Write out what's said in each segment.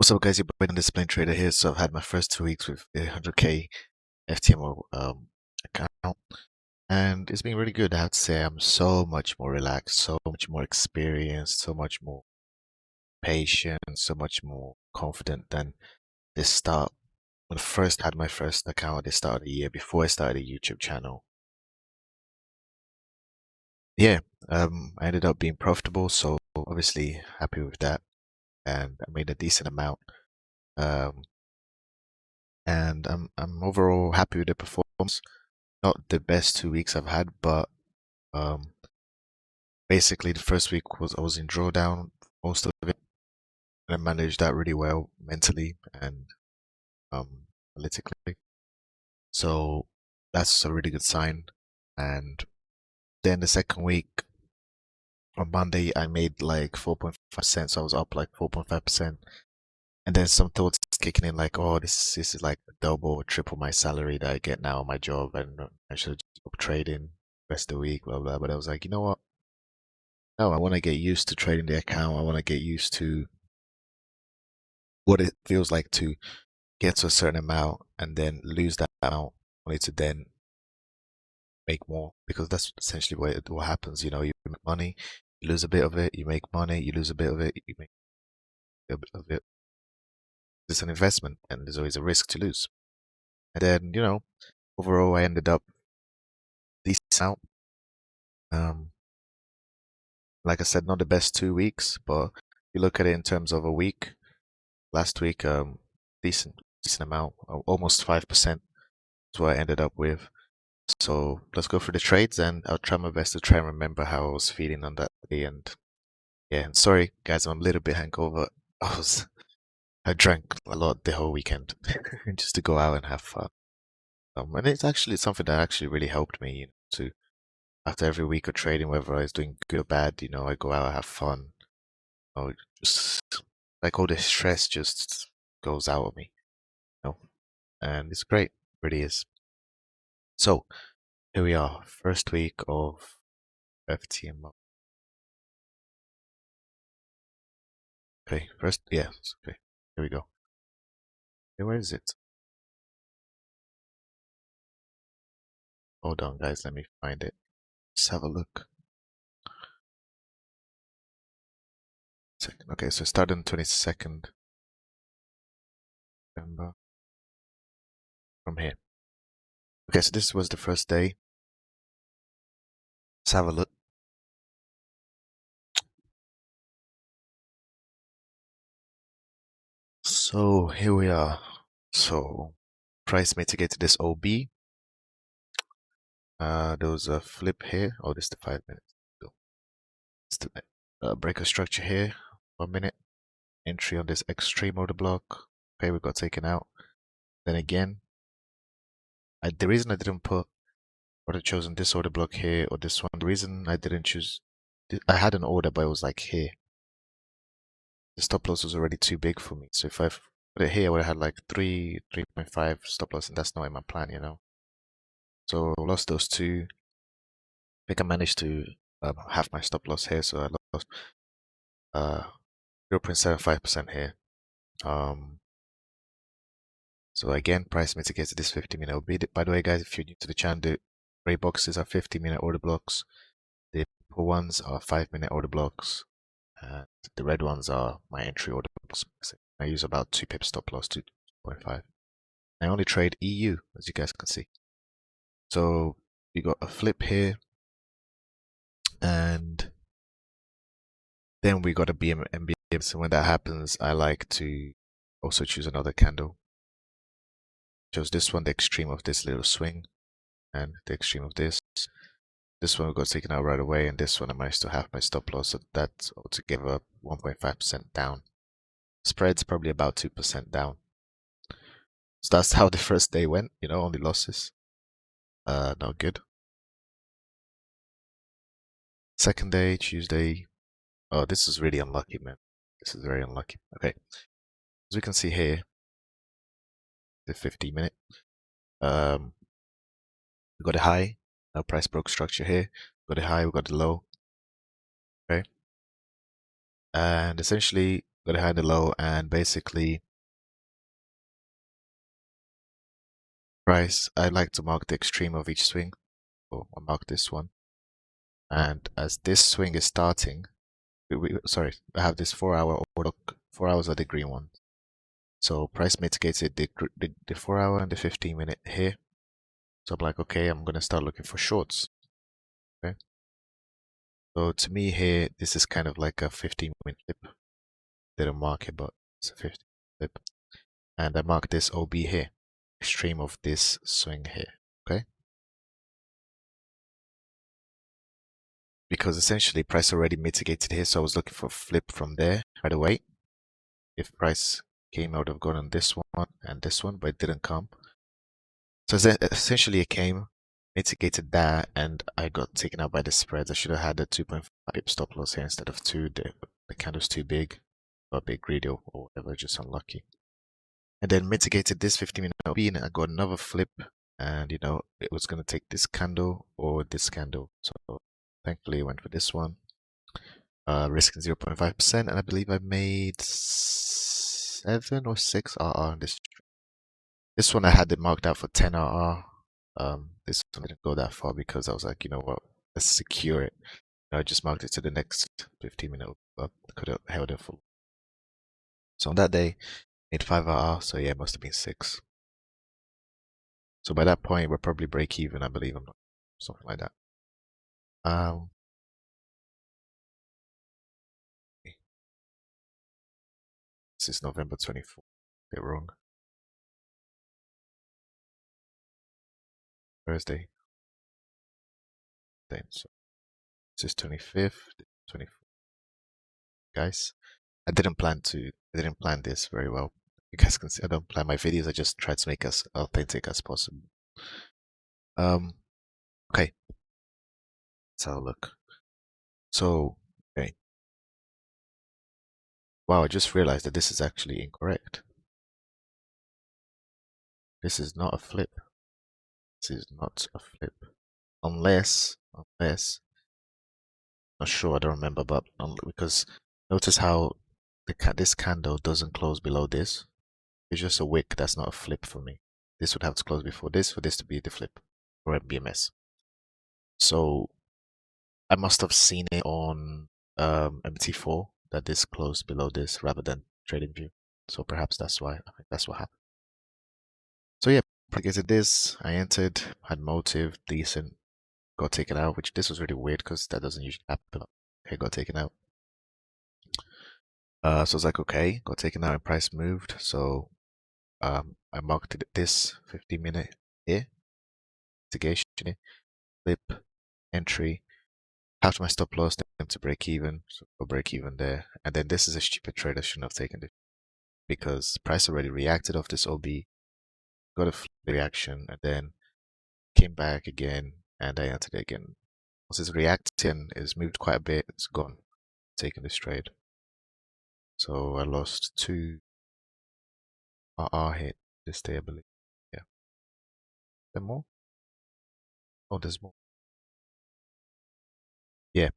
What's up, guys? Your boy Discipline Trader here. So I've had my first 2 weeks with a 100k FTMO account, and it's been really good. I have to say, I'm so much more relaxed, so much more experienced, so much more patient, so much more confident than this start. When I first had my first account at the start of the year, before I started a YouTube channel, yeah, I ended up being profitable, so obviously happy with that, and I made a decent amount. Um, and I'm overall happy with the performance. Not the best 2 weeks I've had, but um, basically the first week was I was in drawdown most of it, and I managed that really well mentally and um, analytically. So that's a really good sign. And then the second week on Monday, I made like 4.5%, so I was up like 4.5%. And then some thoughts kicking in like, oh, this is like double or triple my salary that I get now on my job, and I should stop trading rest of the week, blah blah. But I was like, you know what? No, I want to get used to trading the account. I want to get used to what it feels like to get to a certain amount and then lose that amount, only to then make more. Because that's essentially what happens. You know, you make money, you lose a bit of it, you make money, you lose a bit of it, you make a bit of it. It's an investment, and there's always a risk to lose. And then, overall, I ended up decent out. Um, like I said, not the best 2 weeks, but if you look at it in terms of a week, last week, decent amount, almost 5% is what I ended up with. So let's go for the trades, and I'll try my best to try and remember how I was feeling on that day. And yeah, and sorry guys, I'm a little bit hangover. I drank a lot the whole weekend just to go out and have fun. And it's actually something that actually really helped me, to after every week of trading, whether I was doing good or bad, I go out, have fun. Just like all this stress just goes out of me, and it's great, it really is. So here we are, first week of FTMO. Okay, first, yes, okay, here we go. Okay, where is it? Hold on, guys, let me find it. Let's have a look. Second, okay, so it started on 22nd November from here. Okay, so this was the first day. Let's have a look. So here we are. So price mitigated this OB. There was a flip here. Oh, this is the 5 minutes. So it's the breaker structure here. 1 minute. Entry on this extreme order block. Okay, we got taken out. Then again, the reason I didn't put or have chosen this order block here or this one, the reason I didn't choose, I had an order, but it was like here. The stop loss was already too big for me. So if I put it here, I would have had like 3.5 stop loss, and that's not in my plan, So I lost those two. I think I managed to have my stop loss here, so I lost 0.75% here. So again, price mitigated this 50-minute OB. By the way, guys, if you're new to the channel, the gray boxes are 50-minute order blocks. The purple ones are 5-minute order blocks. And the red ones are my entry order blocks. I use about 2 pips stop loss, 2.5. I only trade EU, as you guys can see. So we got a flip here, and then we got a MBM. So when that happens, I like to also choose another candle. Chose this one, the extreme of this little swing, and the extreme of this. This one got taken out right away, and this one I managed to have my stop loss. So that's altogether 1.5% down. Spread's probably about 2% down. So that's how the first day went, only losses. Not good. Second day, Tuesday. Oh, this is really unlucky, man. This is very unlucky. Okay. As we can see here, the 50-minute. We got a high, no price broke structure here. We got a high, we got a low. Okay. And essentially, got a high and a low, and basically price, I like to mark the extreme of each swing. So I mark this one. And as this swing is starting, sorry, I have this 4 hour order, 4 hours of the green one. So price mitigated the 4 hour and the 15 minute here. So I'm like, okay, I'm gonna start looking for shorts. Okay. So to me here, this is kind of like a 15-minute flip. Didn't mark it, but it's a 15 flip. And I mark this OB here, extreme of this swing here. Okay. Because essentially price already mitigated here, so I was looking for a flip from there right away. If price came, I would have gone on this one and this one, but it didn't come. So essentially it came, mitigated that, and I got taken out by the spreads. I should have had a 2.5 pip stop loss here instead of 2. The candle's too big, or a bit greedy or whatever, just unlucky. And then mitigated this 15-minute OB, and I got another flip, and you know, it was going to take this candle or this candle. So thankfully I went for this one. Risking 0.5%, and I believe I made 7 or 6 RR on this. This one I had it marked out for 10 RR. This one didn't go that far because I was like, you know what, let's secure it. I just marked it to the next 15-minute, but could have held it for. So on that day, made 5 RR, so yeah, it must have been 6. So by that point, we're probably break even, I believe, I'm not, something like that. This is November 24th. They're wrong. Thursday. Then so this is 25th, 24th. Guys, I didn't plan this very well. You guys can see I don't plan my videos. I just try to make as authentic as possible. Okay. Let's have a look. So, okay. Wow, I just realized that this is actually incorrect. This is not a flip. This is not a flip. Unless, not sure, I don't remember, but because notice how this candle doesn't close below this. It's just a wick. That's not a flip for me. This would have to close before this for this to be the flip or a BMS. So I must have seen it on MT4 that this closed below this rather than TradingView. So perhaps that's why. I think that's what happened. So yeah, predicted this. I entered, had motive, decent, got taken out, which this was really weird because that doesn't usually happen. Okay, got taken out. So I was like, okay, got taken out and price moved. So I marked this 15-minute here, mitigation, flip, entry, half my stop loss, then to break even, so go break even there. And then this is a stupid trade. I shouldn't have taken it because price already reacted off this OB, got a reaction, and then came back again, and I entered it again. Once it's reacting, it's moved quite a bit, it's gone, taking this trade. So I lost 2 RR hit this day, I believe. Yeah. There more? Oh, there's more. Yeah.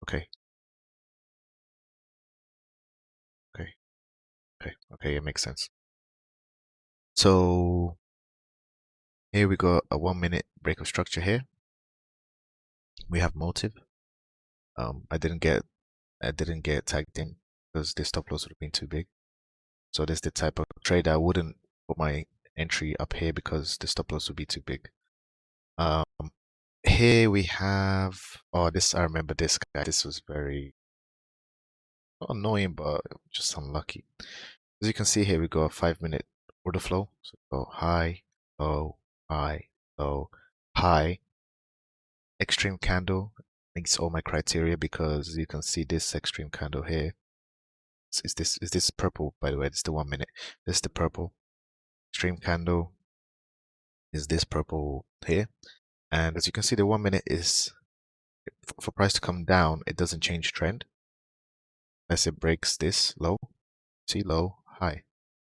Okay. Okay. Okay. Okay. It makes sense. So here we got a 1-minute break of structure here. We have motive. I didn't get tagged in because the stop loss would have been too big. So this is the type of trade I wouldn't put my entry up here because the stop loss would be too big. Here we have, oh, this, I remember this guy. This was very, not annoying, but just unlucky. As you can see here, we got a 5-minute order flow. So go high, low, high, low, high. Extreme candle meets all my criteria because you can see this extreme candle here. Is this purple, by the way? This is the 1-minute. This is the purple. Extreme candle is this purple here. And as you can see, the 1-minute is, for price to come down, it doesn't change trend. Unless it breaks this low. See, low, high.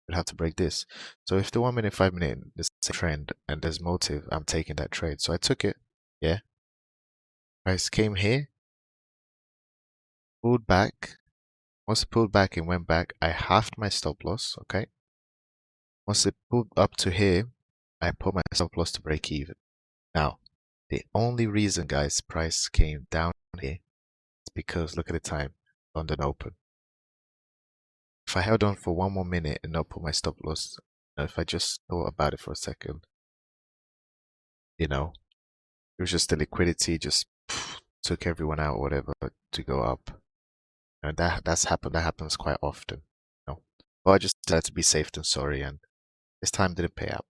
It have to break this. So if the 1-minute, 5-minute is the same trend and there's motive, I'm taking that trade. So I took it. Yeah. Price came here, pulled back, Once it pulled back and went back, I halved my stop loss, okay? Once it pulled up to here, I put my stop loss to break even. Now, the only reason, guys, price came down here is because look at the time, London Open. If I held on for one more minute and not put my stop loss, if I just thought about it for a second, you know, it was just the liquidity just took everyone out or whatever to go up. And that happens quite often. You know. But I just decided to be safe than sorry, and this time didn't pay out.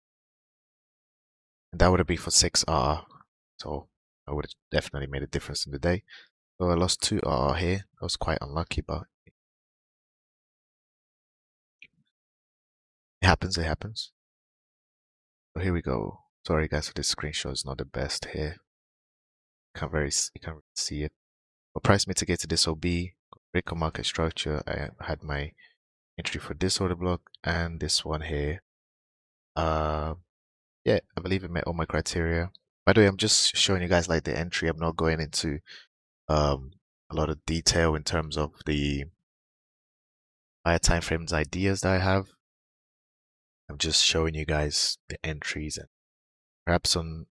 And that would have been for 6R. So I would have definitely made a difference in the day. So I lost 2R here. I was quite unlucky, but it happens, it happens. So here we go. Sorry guys for this screenshot, it's not the best here. You can't really see it. But price mitigated this OB, break of market structure. I had my entry for this order block and this one here. Yeah, I believe it met all my criteria. By the way, I'm just showing you guys like the entry. I'm not going into um a lot of detail in terms of the higher time frames ideas that I have. I'm just showing you guys the entries, and perhaps on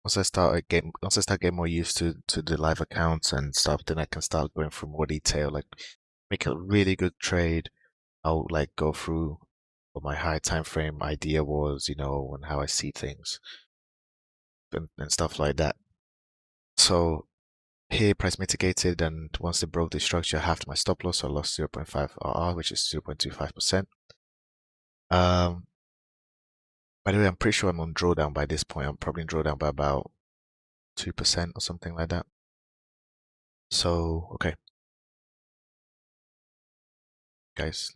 once I start getting more used to the live accounts and stuff, then I can start going through more detail, like make a really good trade. I'll like go through what my high time frame idea was, you know, and how I see things and stuff like that. So here price mitigated, and once it broke the structure, I halved my stop loss, so I lost 0.5 RR, which is 0.25%. By the way, I'm pretty sure I'm on drawdown by this point. I'm probably in drawdown by about 2% or something like that. So, okay, guys.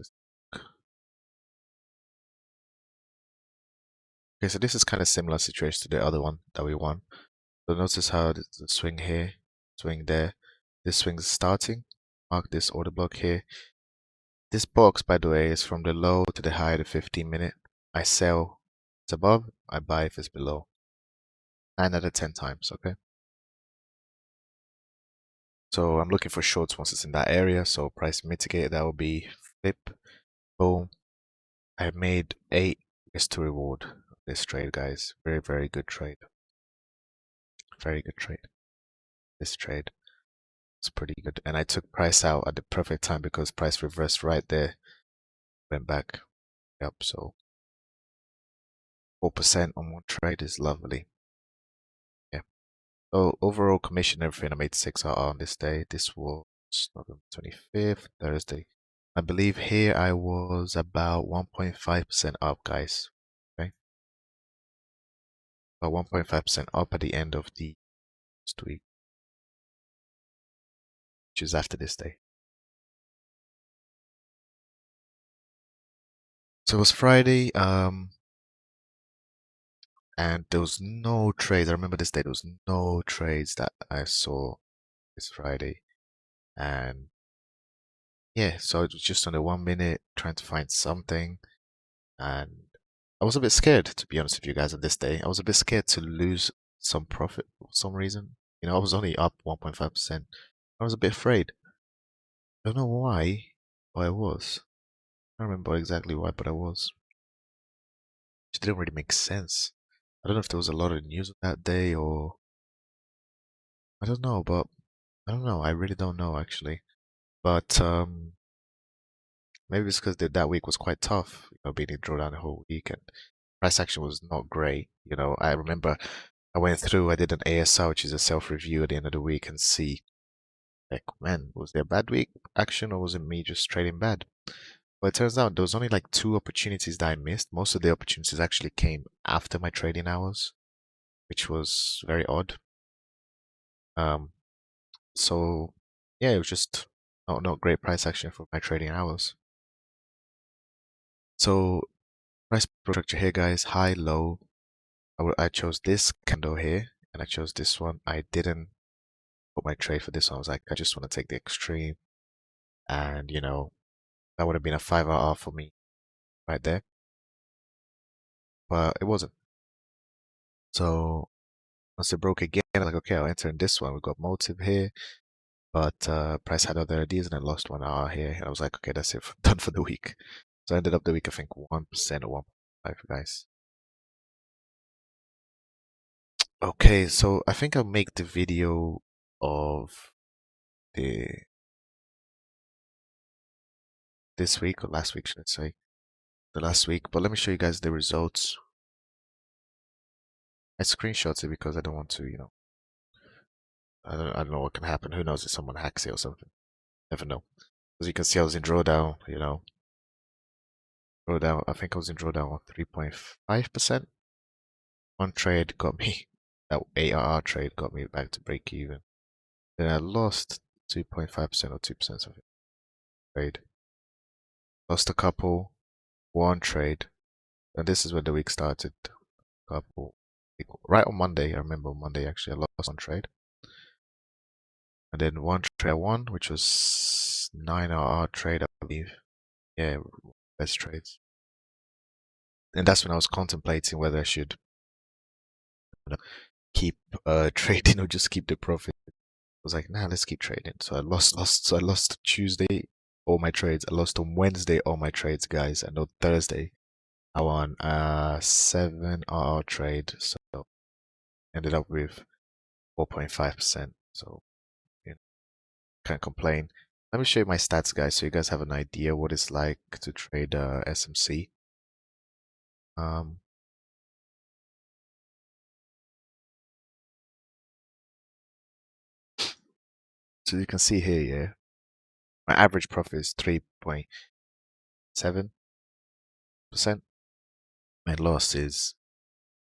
Okay, so this is kind of similar situation to the other one that we won. So notice how the swing here, swing there. This swing is starting. Mark this order block here. This box, by the way, is from the low to the high, the 15-minute. I sell if it's above, I buy if it's below. 9 out of 10 times, okay? So I'm looking for shorts once it's in that area. So price mitigated, that will be flip, boom. I made 8 risk to reward this trade, guys. Very, very good trade. Very good trade. This trade is pretty good. And I took price out at the perfect time because price reversed right there. Went back up. So 4% on one trade is lovely. Yeah. So overall commission, everything, I made 6 on this day. This was November 25th, Thursday. I believe here I was about 1.5% up, guys. Okay. About 1.5% up at the end of the last week, which is after this day. So it was Friday, and there was no trades. I remember this day, there was no trades that I saw this Friday. And yeah, so it was just on the 1 minute trying to find something. And I was a bit scared, to be honest with you guys, on this day. I was a bit scared to lose some profit for some reason. You know, I was only up 1.5%. I was a bit afraid. I don't know why, but I was. I don't remember exactly why, but I was. It didn't really make sense. I don't know if there was a lot of news on that day or I don't know, but I don't know. I really don't know actually. But maybe it's because that week was quite tough, you know, being in drawdown the whole week and price action was not great. You know, I remember I went through, I did an ASR, which is a self-review at the end of the week, and see, like, man, was there a bad week action or was it me just trading bad? Well, it turns out there was only like 2 opportunities that I missed. Most of the opportunities actually came after my trading hours, which was very odd. Um, so yeah, it was just not great price action for my trading hours. So price structure here, guys, high, low. I chose this candle here, and I chose this one. I didn't put my trade for this one. I was like, I just want to take the extreme, and you know, that would have been a 5 hour for me right there, but it wasn't. So once it broke again, I'm like, okay, I'll enter in this one. We've got motive here. but price had other ideas and I lost 1 hour here. And I was like, okay, that's it, done for the week. So I ended up the week, I think 1% or 1.5, guys. Okay, so I think I'll make the video of the this week or last week, should I say, the last week. But let me show you guys the results. I screenshot it because I don't want to, I don't know what can happen. Who knows if someone hacks it or something. Never know. As you can see, I was in drawdown, drawdown. I think I was in drawdown on 3.5%. One trade got me, that ARR trade got me back to break even. Then I lost 2.5% or 2% of it. Trade. Lost a couple, one trade. And this is when the week started. Couple. Right on Monday, I remember on Monday actually, I lost one trade. And then one trade I won, which was 9 RR trade, I believe. Yeah, best trades. And that's when I was contemplating whether I should keep trading or just keep the profit. I was like, nah, let's keep trading. So I lost. So I lost Tuesday all my trades. I lost on Wednesday all my trades, guys. And on Thursday I won 7 RR trade. So ended up with 4.5%. So can't complain. Let me show you my stats, guys, so you guys have an idea what it's like to trade SMC. Um, so you can see here, yeah, my average profit is 3.7%. My loss is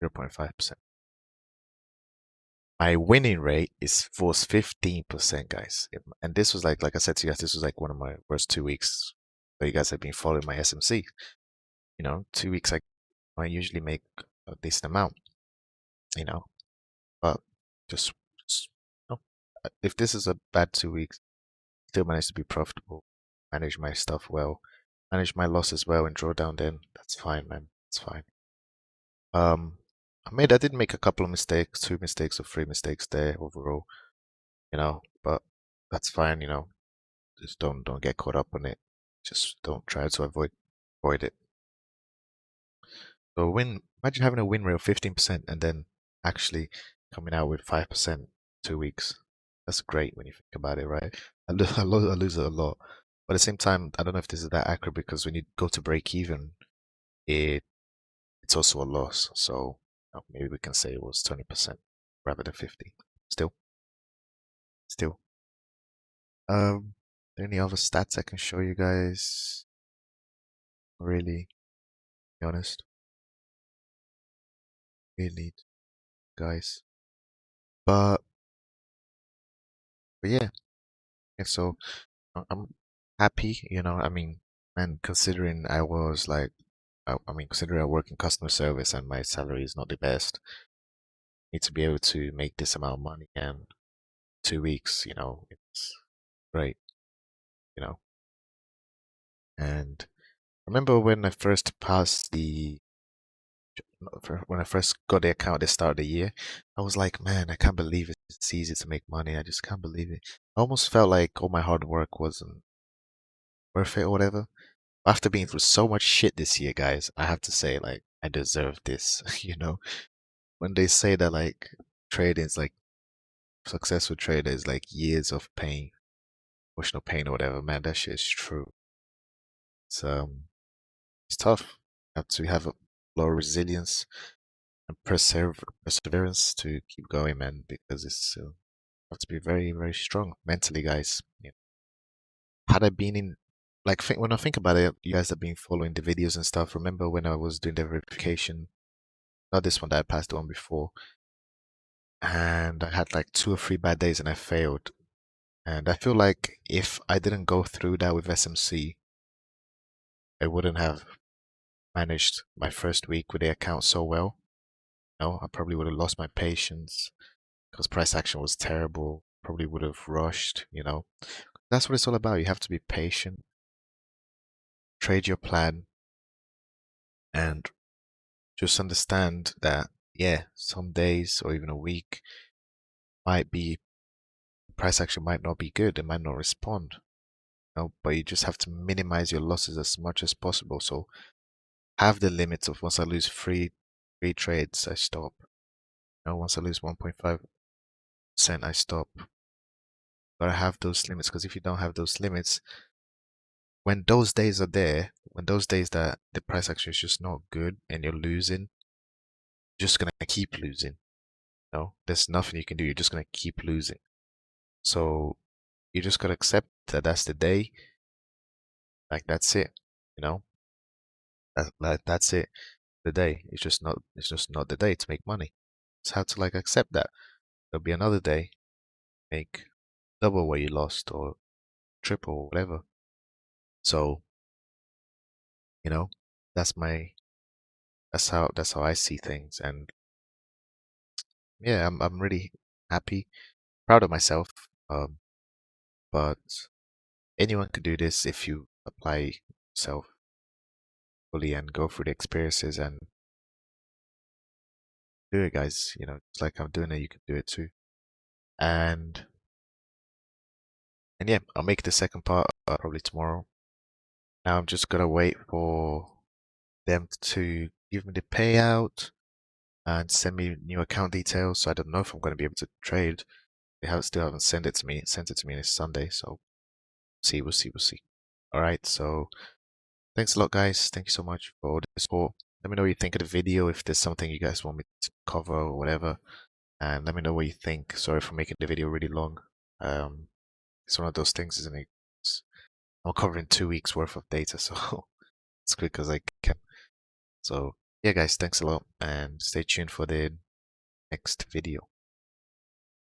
0.5%. My winning rate was 15%, guys. And this was like I said to you guys, this was like one of my worst 2 weeks. But you guys have been following my SMC. 2 weeks I usually make a decent amount, you know. But just, just if this is a bad 2 weeks, still manage to be profitable, manage my stuff well, manage my losses well, and draw down. Then that's fine, man. It's fine. Um, I did make a couple of mistakes, 2 mistakes or 3 mistakes there overall, but that's fine. Just don't get caught up on it. Just don't try to avoid it. So imagine having a win rate of 15% and then actually coming out with 5% 2 weeks. That's great when you think about it, right? I lose it a lot. But at the same time, I don't know if this is that accurate because when you go to break even, it it's also a loss. So maybe we can say it was 20% rather than 50. Still, still. Any other stats I can show you guys? Really, be honest, really, guys. But, but yeah, so I'm happy, I mean, and considering I was like, I mean, considering I work in customer service and my salary is not the best, I need to be able to make this amount of money in 2 weeks, it's great, you know. And I remember when I first passed when I first got the account at the start of the year, I was like, man, I can't believe it's easy to make money. I just can't believe it. I almost felt like all my hard work wasn't worth it or whatever. After being through so much shit this year, guys, I have to say, like, I deserve this, When they say that, like, trading is like, successful trader is like years of pain, emotional pain or whatever, man, that shit is true. It's, it's tough. You have to have a lot of resilience and perseverance to keep going, man, because you have to be very, very strong mentally, guys. Had I been in, like, when I think about it, you guys have been following the videos and stuff. Remember when I was doing the verification? Not this one that I passed on before, and I had like 2 or 3 bad days and I failed. And I feel like if I didn't go through that with SMC, I wouldn't have managed my first week with the account so well. No, I probably would have lost my patience because price action was terrible. Probably would have rushed. That's what it's all about. You have to be patient, trade your plan, and just understand that, yeah, some days or even a week might be price action might not be good, it might not respond. But you just have to minimize your losses as much as possible. So have the limits of once I lose three trades, I stop. Once I lose 1.5%, I stop. But I have those limits because if you don't have those limits, when those days are there, when those days that the price action is just not good and you're losing, you're just gonna keep losing. There's nothing you can do. You're just gonna keep losing. So you just gotta accept that that's the day. Like that's it. You know, that's it. The day. It's just not. It's just not the day to make money. Just have to like accept that there'll be another day, make double what you lost or triple or whatever. So you know, that's my that's how I see things. And yeah, I'm really happy, proud of myself. But anyone can do this if you apply yourself fully and go through the experiences and do it, guys. It's like I'm doing it, you can do it too. And yeah, I'll make the second part probably tomorrow. Now I'm just gonna wait for them to give me the payout and send me new account details. So I don't know if I'm gonna be able to trade. They still haven't sent it to me. Sent it to me this Sunday, so we'll see. All right, so thanks a lot, guys. Thank you so much for all the support. Let me know what you think of the video, if there's something you guys want me to cover or whatever, and let me know what you think. Sorry for making the video really long. It's one of those things, isn't it? I'm covering 2 weeks worth of data, so as quick as I can. So yeah, guys, thanks a lot, and stay tuned for the next video.